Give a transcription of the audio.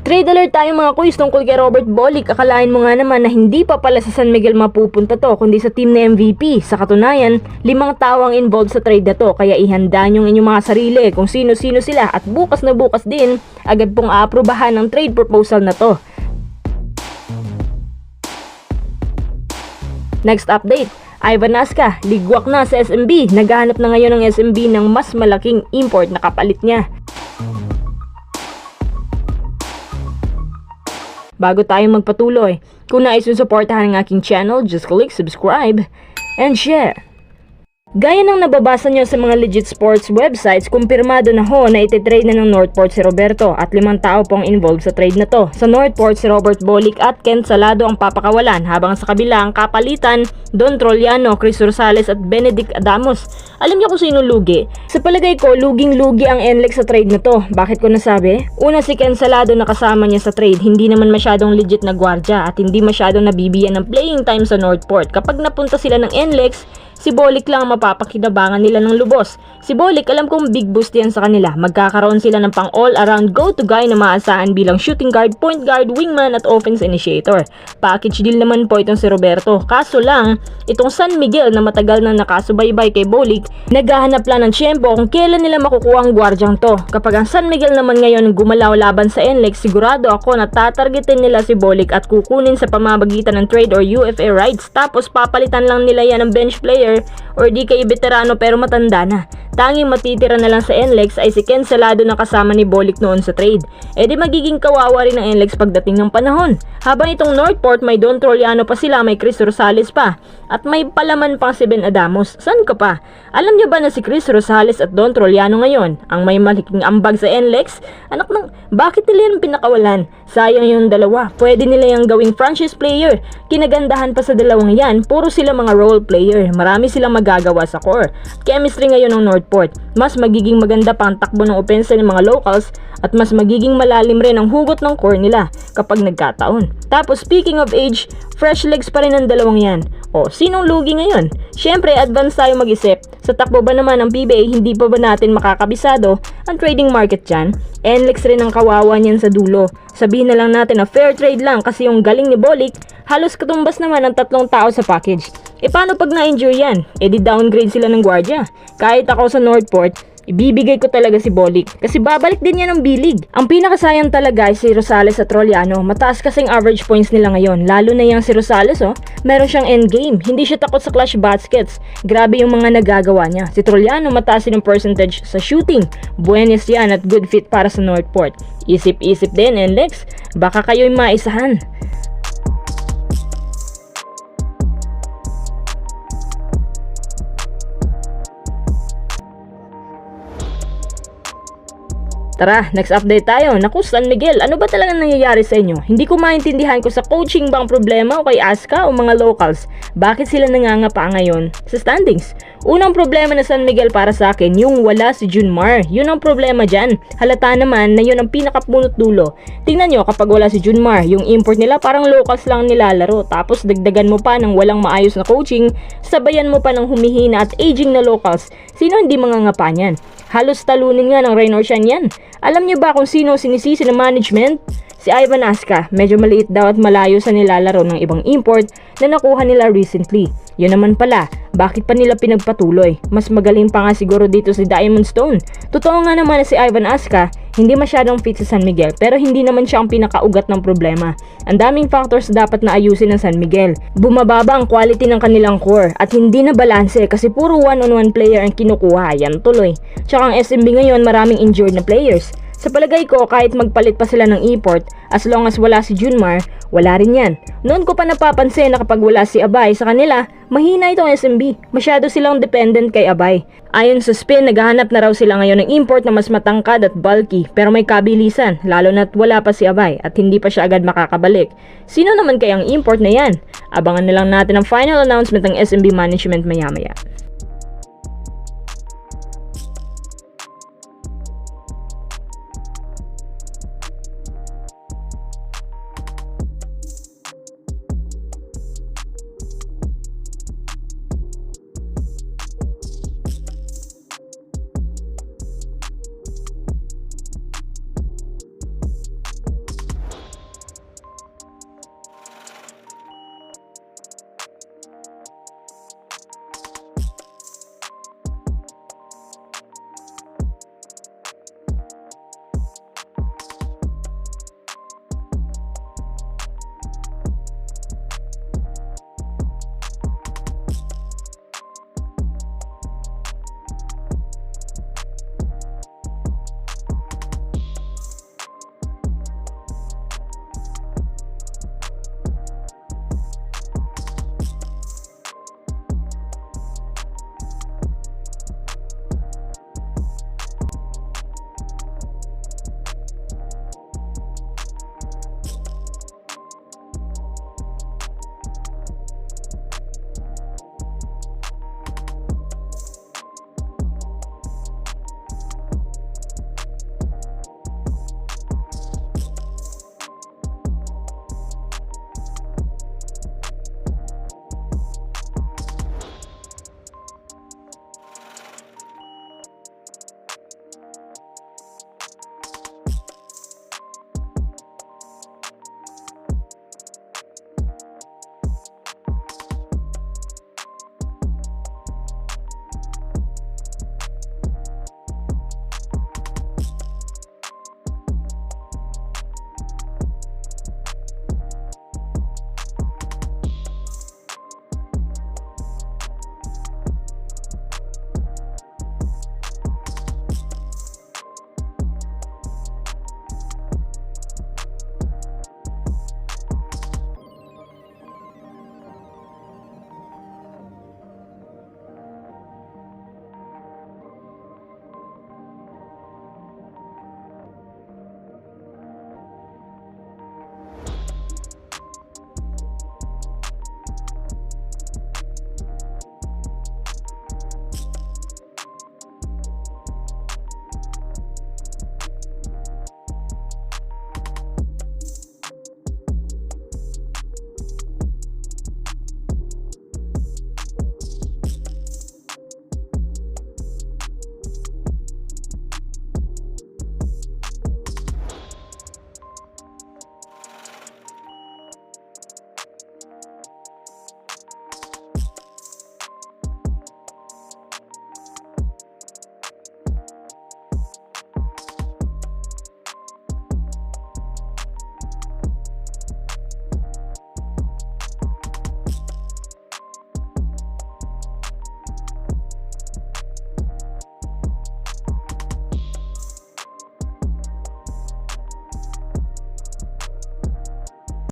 Trade alert tayo mga kuys tungkol kay Robert Bolick. Akalain mo nga naman na hindi pa pala sa San Miguel mapupunta to, kundi sa team na MVP. Sa katunayan, 5 tao ang involved sa trade na to, kaya ihanda nyo inyong mga sarili kung sino-sino sila at bukas na bukas din, agad pong aaprubahan ang trade proposal na to. Next update, Ivan Nasca, ligwak na sa SMB. Naghahanap na ngayon ng SMB ng mas malaking import na kapalit niya. Bago tayo magpatuloy, kung nais yung supportahan ng aking channel, just click subscribe and share. Gaya ng nababasa nyo sa mga legit sports websites, kumpirmado na ho na ititrade na ng Northport si Roberto at 5 tao pong involved sa trade na to. Sa Northport, si Robert Bolick at Ken Salado ang papakawalan, habang sa kabila ang kapalitan, Don Trollano, Chris Rosales at Benedict Adamos. Alam niyo kung sino lugi? Sa palagay ko, luging-lugi ang NLEX sa trade na to. Bakit ko nasabi? Una, si Ken Salado na kasama niya sa trade, hindi naman masyadong legit na gwardya at hindi masyadong nabibigyan ng playing time sa Northport. Kapag napunta sila ng NLEX, si Bolick lang ang mapapakinabangan nila ng lubos. Si Bolick, alam kong big boost yan sa kanila. Magkakaroon sila ng pang all-around go-to guy na maasahan bilang shooting guard, point guard, wingman at offense initiator. Package deal naman po itong si Roberto. Kaso lang, itong San Miguel na matagal nang nakasubaybay kay Bolick, naghahanap lang ng tiyempo kung kailan nila makukuha ang gwardyang to. Kapag ang San Miguel naman ngayon gumalaw laban sa NLEX, sigurado ako na tatargetin nila si Bolick at kukunin sa pamamagitan ng trade or UFA rights. Tapos papalitan lang nila yan ng bench player or di kay veterano pero matanda na. Tanging matitira na lang sa NLEX ay si Ken Salado na kasama ni Bolick noon sa trade. E di magiging kawawa rin ang NLEX pagdating ng panahon. Habang itong Northport, may Don Trollano pa sila, may Chris Rosales pa, at may palaman pang si Ben Adamos. San ka pa? Alam niyo ba na si Chris Rosales at Don Trollano ngayon ang may malaking ambag sa NLEX? Anak ng, bakit nila yung pinakawalan? Sayang yung dalawa. Pwede nila yung gawing franchise player. Kinagandahan pa sa dalawang yan, puro sila mga role player. Marami silang magagawa sa core. Chemistry ngayon ng Northport. Mas magiging maganda pa ang takbo ng opensa ng mga locals at mas magiging malalim rin ang hugot ng core nila kapag nagkataon. Tapos speaking of age, fresh legs pa rin ang dalawang yan. O, sinong lugi ngayon? Syempre, advance tayo mag-isip. Sa takbo ba naman ng PBA, hindi pa ba natin makakabisado ang trading market dyan? NLEX rin ang kawawa niyan sa dulo. Sabihin na lang natin na fair trade lang kasi yung galing ni Bolick, halos katumbas naman ang 3 tao sa package. E paano pag na-injure yan? E di downgrade sila ng gwardya. Kahit ako sa Northport, ibibigay ko talaga si Bolick kasi babalik din yan ng bilig. Ang pinakasayang talaga ay si Rosales at Trollano. Mataas kasing average points nila ngayon. Lalo na yung si Rosales, meron siyang endgame. Hindi siya takot sa clutch baskets. Grabe yung mga nagagawa niya. Si Trollano mataas din ang percentage sa shooting. Buenos yan at good fit para sa Northport. Isip-isip din, NLEX. Baka kayo'y maisahan. Tara, next update tayo. Naku, San Miguel, ano ba talaga nangyayari sa inyo? Hindi ko maintindihan kung sa coaching bang problema o kay Aska o mga locals. Bakit sila nangangapa ngayon sa standings? Unang problema na San Miguel para sa akin, yung wala si Junmar. Yun ang problema dyan. Halata naman na yun ang pinakapunot dulo. Tingnan nyo, kapag wala si Junmar, yung import nila parang locals lang nilalaro. Tapos dagdagan mo pa ng walang maayos na coaching, sabayan mo pa ng humihina at aging na locals. Sino hindi mangangapa niyan? Halos talunin nga ng rain or shine yan. Alam niyo ba kung sino sinisisi ng management? Si Ivan Nasca. Medyo maliit daw at malayo sa nilalaro ng ibang import na nakuha nila recently. Yun naman pala, bakit pa nila pinagpatuloy? Mas magaling pa nga siguro dito si Diamond Stone. Totoo nga naman na si Ivan Nasca, hindi masyadong fit sa San Miguel pero hindi naman siya ang pinakaugat ng problema. Ang daming factors dapat na ayusin ng San Miguel. Bumababa ang quality ng kanilang core at hindi na balanse kasi puro one-on-one player ang kinukuha. Yan tuloy. Tsaka ang SMB ngayon maraming injured na players. Sa palagay ko, kahit magpalit pa sila ng import, as long as wala si Junmar, wala rin yan. Noon ko pa napapansin na kapag wala si Abay sa kanila, mahina itong SMB. Masyado silang dependent kay Abay. Ayon sa spin, naghahanap na raw sila ngayon ng import na mas matangkad at bulky, pero may kabilisan, lalo na't wala pa si Abay at hindi pa siya agad makakabalik. Sino naman kayang import na yan? Abangan na lang natin ang final announcement ng SMB management maya-maya.